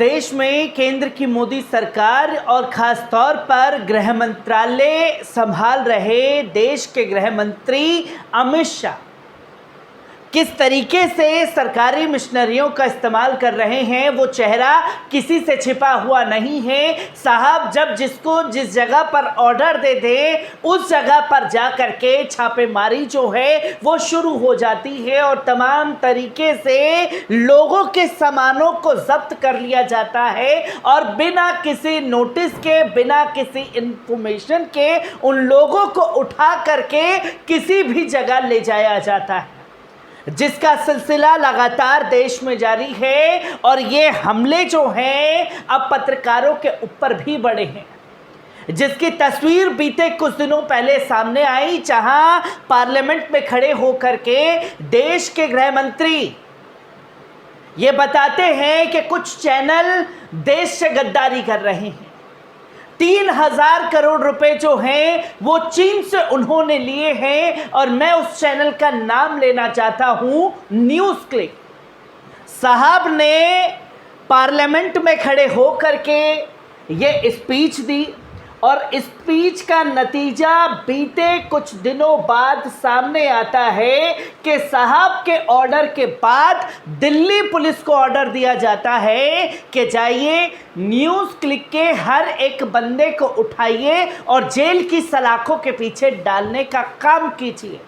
देश में केंद्र की मोदी सरकार और खास तौर पर गृह मंत्रालय संभाल रहे देश के गृह मंत्री अमित शाह किस तरीके से सरकारी मशीनरियों का इस्तेमाल कर रहे हैं, वो चेहरा किसी से छिपा हुआ नहीं है। साहब जब जिसको जिस जगह पर ऑर्डर दे दे उस जगह पर जा कर के छापेमारी जो है वो शुरू हो जाती है और तमाम तरीके से लोगों के सामानों को जब्त कर लिया जाता है और बिना किसी नोटिस के, बिना किसी इंफॉर्मेशन के उन लोगों को उठा करके किसी भी जगह ले जाया जाता है, जिसका सिलसिला लगातार देश में जारी है। और ये हमले जो हैं अब पत्रकारों के ऊपर भी बढ़े हैं, जिसकी तस्वीर बीते कुछ दिनों पहले सामने आई, जहां पार्लियामेंट में खड़े होकर के देश के गृह मंत्री ये बताते हैं कि कुछ चैनल देश से गद्दारी कर रहे हैं। 3000 करोड़ रुपए जो हैं वो चीन से उन्होंने लिए हैं और मैं उस चैनल का नाम लेना चाहता हूं, न्यूज़ क्लिक। साहब ने पार्लियामेंट में खड़े होकर के ये स्पीच दी और स्पीच का नतीजा बीते कुछ दिनों बाद सामने आता है कि साहब के ऑर्डर के बाद दिल्ली पुलिस को ऑर्डर दिया जाता है कि जाइए न्यूज़ क्लिक के हर एक बंदे को उठाइए और जेल की सलाखों के पीछे डालने का काम कीजिए,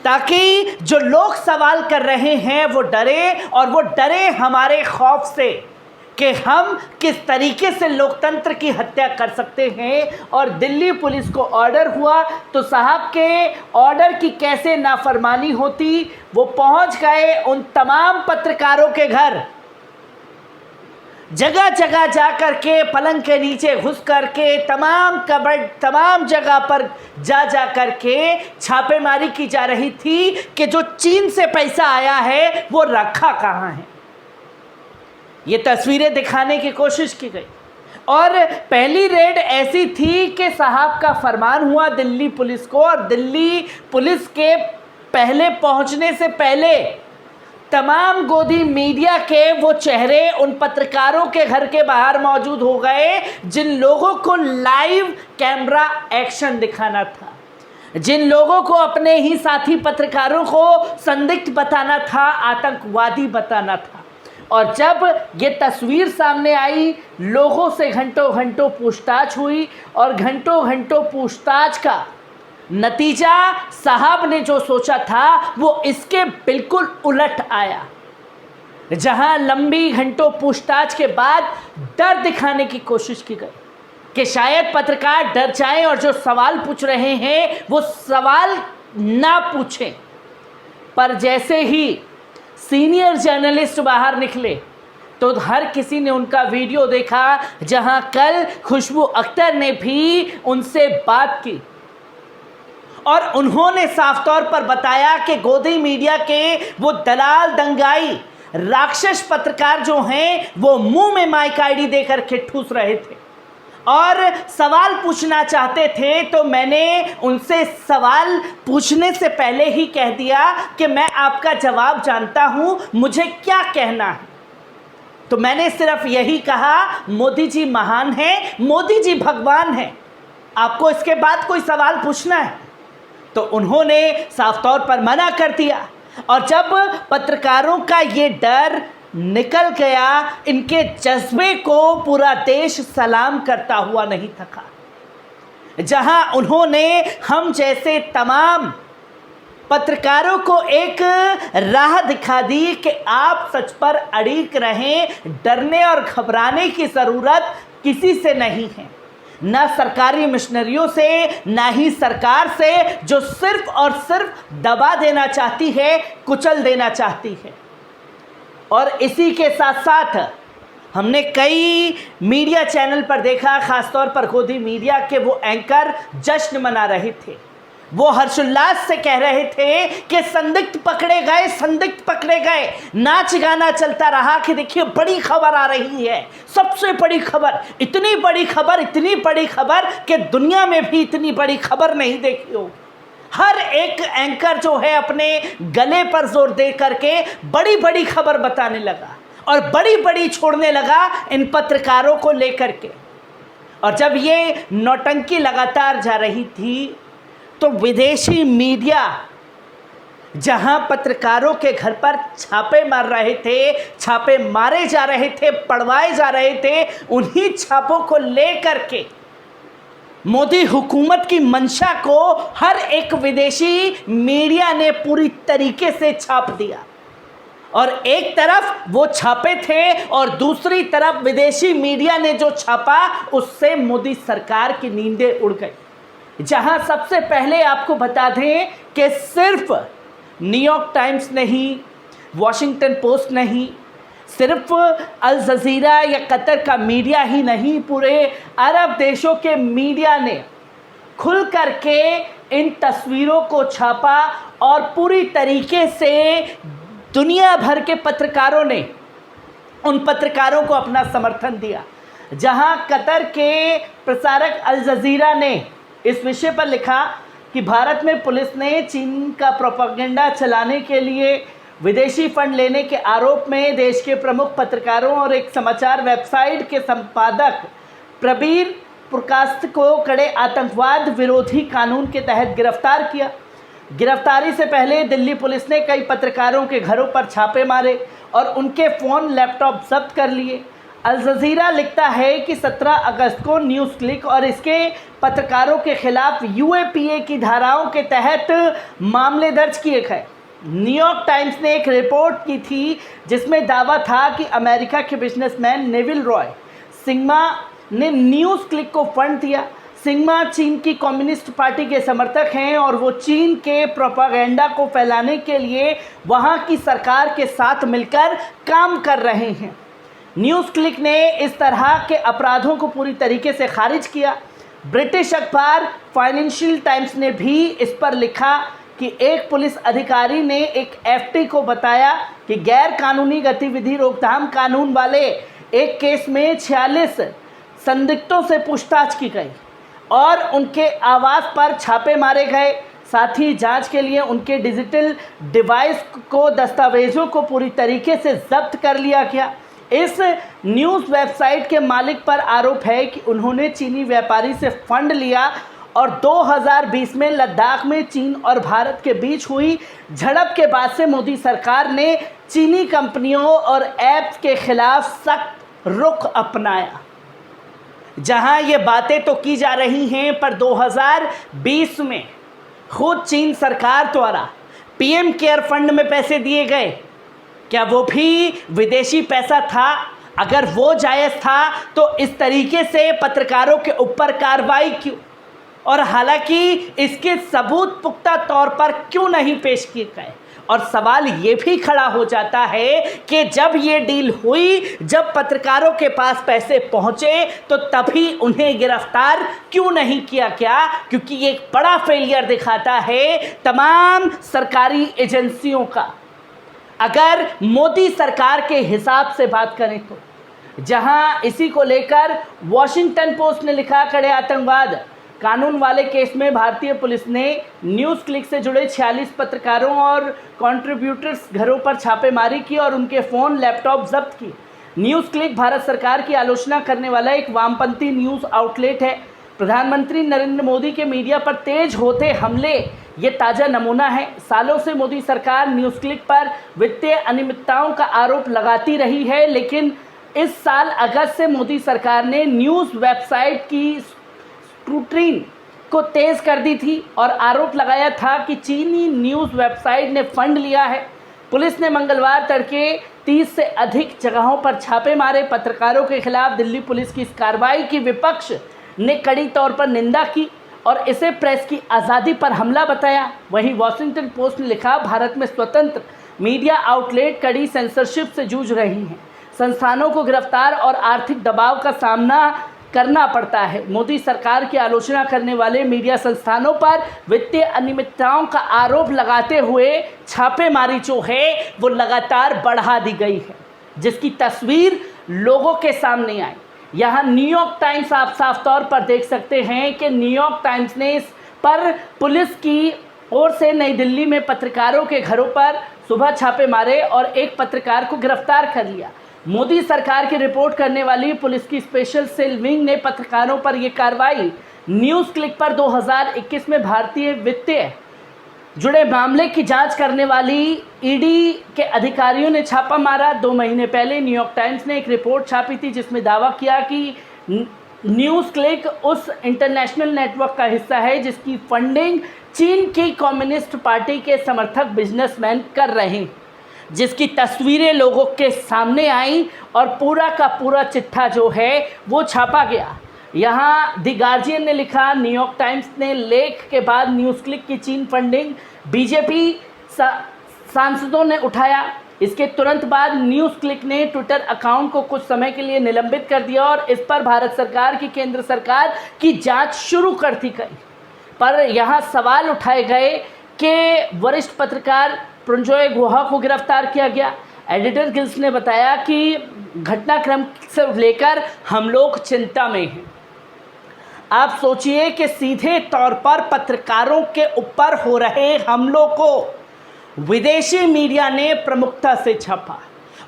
ताकि जो लोग सवाल कर रहे हैं वो डरे, और वो डरे हमारे खौफ से कि हम किस तरीके से लोकतंत्र की हत्या कर सकते हैं। और दिल्ली पुलिस को ऑर्डर हुआ तो साहब के ऑर्डर की कैसे नाफरमानी होती, वो पहुंच गए उन तमाम पत्रकारों के घर, जगह जगह जा कर के पलंग के नीचे घुस कर के तमाम कबर्ड, तमाम जगह पर जा कर के छापेमारी की जा रही थी कि जो चीन से पैसा आया है वो रखा कहाँ है। ये तस्वीरें दिखाने की कोशिश की गई और पहली रेड ऐसी थी कि साहब का फरमान हुआ दिल्ली पुलिस को, और दिल्ली पुलिस के पहले पहुंचने से पहले तमाम गोदी मीडिया के वो चेहरे उन पत्रकारों के घर के बाहर मौजूद हो गए जिन लोगों को लाइव कैमरा एक्शन दिखाना था, जिन लोगों को अपने ही साथी पत्रकारों को संदिग्ध बताना था, आतंकवादी बताना था। और जब ये तस्वीर सामने आई, लोगों से घंटों घंटों पूछताछ हुई और घंटों घंटों पूछताछ का नतीजा साहब ने जो सोचा था वो इसके बिल्कुल उलट आया। जहां लंबी घंटों पूछताछ के बाद डर दिखाने की कोशिश की गई कि शायद पत्रकार डर जाएं और जो सवाल पूछ रहे हैं वो सवाल ना पूछें, पर जैसे ही सीनियर जर्नलिस्ट बाहर निकले तो हर किसी ने उनका वीडियो देखा, जहां कल खुशबू अख्तर ने भी उनसे बात की और उन्होंने साफ तौर पर बताया कि गोदी मीडिया के वो दलाल, दंगाई, राक्षस पत्रकार जो हैं वो मुंह में माइक आईडी देकर के ठूस रहे थे और सवाल पूछना चाहते थे। तो मैंने उनसे सवाल पूछने से पहले ही कह दिया कि मैं आपका जवाब जानता हूं, मुझे क्या कहना है। तो मैंने सिर्फ यही कहा, मोदी जी महान हैं, मोदी जी भगवान हैं, आपको इसके बाद कोई सवाल पूछना है? तो उन्होंने साफ तौर पर मना कर दिया। और जब पत्रकारों का ये डर निकल गया, इनके जज्बे को पूरा देश सलाम करता हुआ नहीं थका। जहां उन्होंने हम जैसे तमाम पत्रकारों को एक राह दिखा दी कि आप सच पर अड़िग रहें, डरने और घबराने की ज़रूरत किसी से नहीं है, ना सरकारी मशीनरियों से, ना ही सरकार से, जो सिर्फ और सिर्फ दबा देना चाहती है, कुचल देना चाहती है। और इसी के साथ साथ हमने कई मीडिया चैनल पर देखा, ख़ासतौर पर गोदी मीडिया के वो एंकर जश्न मना रहे थे, वो हर्षोल्लास से कह रहे थे कि संदिग्ध पकड़े गए, संदिग्ध पकड़े गए। नाच गाना चलता रहा कि देखिए बड़ी खबर आ रही है, सबसे बड़ी खबर, इतनी बड़ी खबर, इतनी बड़ी खबर कि दुनिया में भी इतनी बड़ी खबर नहीं देखी हो। हर एक एंकर जो है अपने गले पर जोर दे करके बड़ी बड़ी खबर बताने लगा और बड़ी बड़ी छोड़ने लगा इन पत्रकारों को लेकर के। और जब ये नौटंकी लगातार जा रही थी तो विदेशी मीडिया जहां पत्रकारों के घर पर छापे मार रहे थे, छापे मारे जा रहे थे, पड़वाए जा रहे थे, उन्हीं छापों को लेकर के मोदी हुकूमत की मंशा को हर एक विदेशी मीडिया ने पूरी तरीके से छाप दिया। और एक तरफ वो छापे थे और दूसरी तरफ विदेशी मीडिया ने जो छापा उससे मोदी सरकार की नींदें उड़ गई। जहां सबसे पहले आपको बता दें कि सिर्फ न्यूयॉर्क टाइम्स नहीं, वॉशिंगटन पोस्ट नहीं, सिर्फ अल जजीरा या कतर का मीडिया ही नहीं, पूरे अरब देशों के मीडिया ने खुल करके इन तस्वीरों को छापा और पूरी तरीके से दुनिया भर के पत्रकारों ने उन पत्रकारों को अपना समर्थन दिया। जहां कतर के प्रसारक अल जजीरा ने इस विषय पर लिखा कि भारत में पुलिस ने चीन का प्रोपेगेंडा चलाने के लिए विदेशी फंड लेने के आरोप में देश के प्रमुख पत्रकारों और एक समाचार वेबसाइट के संपादक प्रबीर पुरकास्त को कड़े आतंकवाद विरोधी कानून के तहत गिरफ्तार किया। गिरफ्तारी से पहले दिल्ली पुलिस ने कई पत्रकारों के घरों पर छापे मारे और उनके फ़ोन लैपटॉप जब्त कर लिए। अल जजीरा लिखता है कि 17 अगस्त को न्यूज़ क्लिक और इसके पत्रकारों के खिलाफ यूएपीए की धाराओं के तहत मामले दर्ज किए गए। न्यूयॉर्क टाइम्स ने एक रिपोर्ट की थी जिसमें दावा था कि अमेरिका के बिजनेसमैन नेविल रॉय सिंगमा ने न्यूज़ क्लिक को फंड दिया। सिंगमा चीन की कम्युनिस्ट पार्टी के समर्थक हैं और वो चीन के प्रोपेगेंडा को फैलाने के लिए वहाँ की सरकार के साथ मिलकर काम कर रहे हैं। न्यूज़ क्लिक ने इस तरह के अपराधों को पूरी तरीके से खारिज किया। ब्रिटिश अखबार फाइनेंशियल टाइम्स ने भी इस पर लिखा कि एक पुलिस अधिकारी ने एक एफटी को बताया कि गैर कानूनी गतिविधि रोकथाम कानून वाले एक केस में 46 संदिग्धों से पूछताछ की गई और उनके आवास पर छापे मारे गए। साथ ही जांच के लिए उनके डिजिटल डिवाइस को दस्तावेजों को पूरी तरीके से जब्त कर लिया गया। इस न्यूज़ वेबसाइट के मालिक पर आरोप है कि उन्होंने चीनी व्यापारी से फंड लिया और 2020 में लद्दाख में चीन और भारत के बीच हुई झड़प के बाद से मोदी सरकार ने चीनी कंपनियों और ऐप्स के खिलाफ सख्त रुख अपनाया। जहां ये बातें तो की जा रही हैं पर 2020 में खुद चीन सरकार द्वारा पीएम केयर फंड में पैसे दिए गए। क्या वो भी विदेशी पैसा था? अगर वो जायज़ था तो इस तरीके से पत्रकारों के ऊपर कार्रवाई क्यों? और हालांकि इसके सबूत पुख्ता तौर पर क्यों नहीं पेश किए गए? और सवाल ये भी खड़ा हो जाता है कि जब ये डील हुई, जब पत्रकारों के पास पैसे पहुंचे तो तभी उन्हें गिरफ्तार क्यों नहीं किया गया? क्योंकि ये एक बड़ा फेलियर दिखाता है तमाम सरकारी एजेंसियों का। अगर मोदी सरकार के हिसाब से बात करें तो जहां इसी को लेकर वॉशिंगटन पोस्ट ने लिखा, कड़े आतंकवाद कानून वाले केस में भारतीय पुलिस ने न्यूज़ क्लिक से जुड़े 46 पत्रकारों और कंट्रीब्यूटर्स घरों पर छापेमारी की और उनके फ़ोन लैपटॉप जब्त किए। न्यूज़ क्लिक भारत सरकार की आलोचना करने वाला एक वामपंथी न्यूज़ आउटलेट है। प्रधानमंत्री नरेंद्र मोदी के मीडिया पर तेज होते हमले ये ताज़ा नमूना है। सालों से मोदी सरकार न्यूज़ क्लिक पर वित्तीय अनियमितताओं का आरोप लगाती रही है, लेकिन इस साल अगस्त से मोदी सरकार ने न्यूज़ वेबसाइट की स्क्रूटनी को तेज़ कर दी थी और आरोप लगाया था कि चीनी न्यूज़ वेबसाइट ने फंड लिया है। पुलिस ने मंगलवार तड़के 30 से अधिक जगहों पर छापे मारे। पत्रकारों के खिलाफ दिल्ली पुलिस की इस कार्रवाई की विपक्ष ने कड़ी तौर पर निंदा की और इसे प्रेस की आज़ादी पर हमला बताया। वहीं वॉशिंगटन पोस्ट ने लिखा, भारत में स्वतंत्र मीडिया आउटलेट कड़ी सेंसरशिप से जूझ रही हैं। संस्थानों को गिरफ्तार और आर्थिक दबाव का सामना करना पड़ता है। मोदी सरकार की आलोचना करने वाले मीडिया संस्थानों पर वित्तीय अनियमितताओं का आरोप लगाते हुए छापेमारी जो है वो लगातार बढ़ा दी गई है, जिसकी तस्वीर लोगों के सामने आई। यहाँ न्यूयॉर्क टाइम्स आप साफ तौर पर देख सकते हैं कि न्यूयॉर्क टाइम्स ने इस पर पुलिस की ओर से नई दिल्ली में पत्रकारों के घरों पर सुबह छापे मारे और एक पत्रकार को गिरफ्तार कर लिया। मोदी सरकार की रिपोर्ट करने वाली पुलिस की स्पेशल सेल विंग ने पत्रकारों पर यह कार्रवाई न्यूज़ क्लिक पर 2021 में भारतीय वित्तीय जुड़े मामले की जांच करने वाली ईडी के अधिकारियों ने छापा मारा। 2 महीने पहले न्यूयॉर्क टाइम्स ने एक रिपोर्ट छापी थी जिसमें दावा किया कि न्यूज़ क्लिक उस इंटरनेशनल नेटवर्क का हिस्सा है जिसकी फंडिंग चीन की कम्युनिस्ट पार्टी के समर्थक बिजनेसमैन कर रहे हैं, जिसकी तस्वीरें लोगों के सामने आई और पूरा का पूरा चिट्ठा जो है वो छापा गया। यहाँ द गार्जियन ने लिखा, न्यूयॉर्क टाइम्स ने लेख के बाद न्यूज़ क्लिक की चीन फंडिंग बीजेपी सांसदों ने उठाया। इसके तुरंत बाद न्यूज़ क्लिक ने ट्विटर अकाउंट को कुछ समय के लिए निलंबित कर दिया और इस पर भारत सरकार की केंद्र सरकार की जांच शुरू कर दी गई। पर यहाँ सवाल उठाए गए कि वरिष्ठ पत्रकार प्रंजोय गुहा को गिरफ्तार किया गया। एडिटर गिल्स ने बताया कि घटनाक्रम से लेकर हम लोग चिंता में हैं। आप सोचिए कि सीधे तौर पर पत्रकारों के ऊपर हो रहे हमलों को विदेशी मीडिया ने प्रमुखता से छापा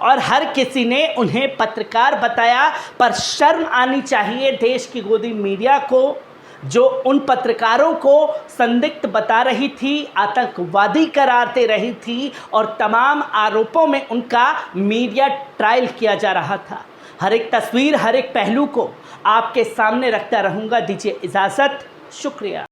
और हर किसी ने उन्हें पत्रकार बताया। पर शर्म आनी चाहिए देश की गोदी मीडिया को, जो उन पत्रकारों को संदिग्ध बता रही थी, आतंकवादी करारते रही थी और तमाम आरोपों में उनका मीडिया ट्रायल किया जा रहा था। हर एक तस्वीर, हर एक पहलू को आपके सामने रखता रहूँगा। दीजिए इजाज़त, शुक्रिया।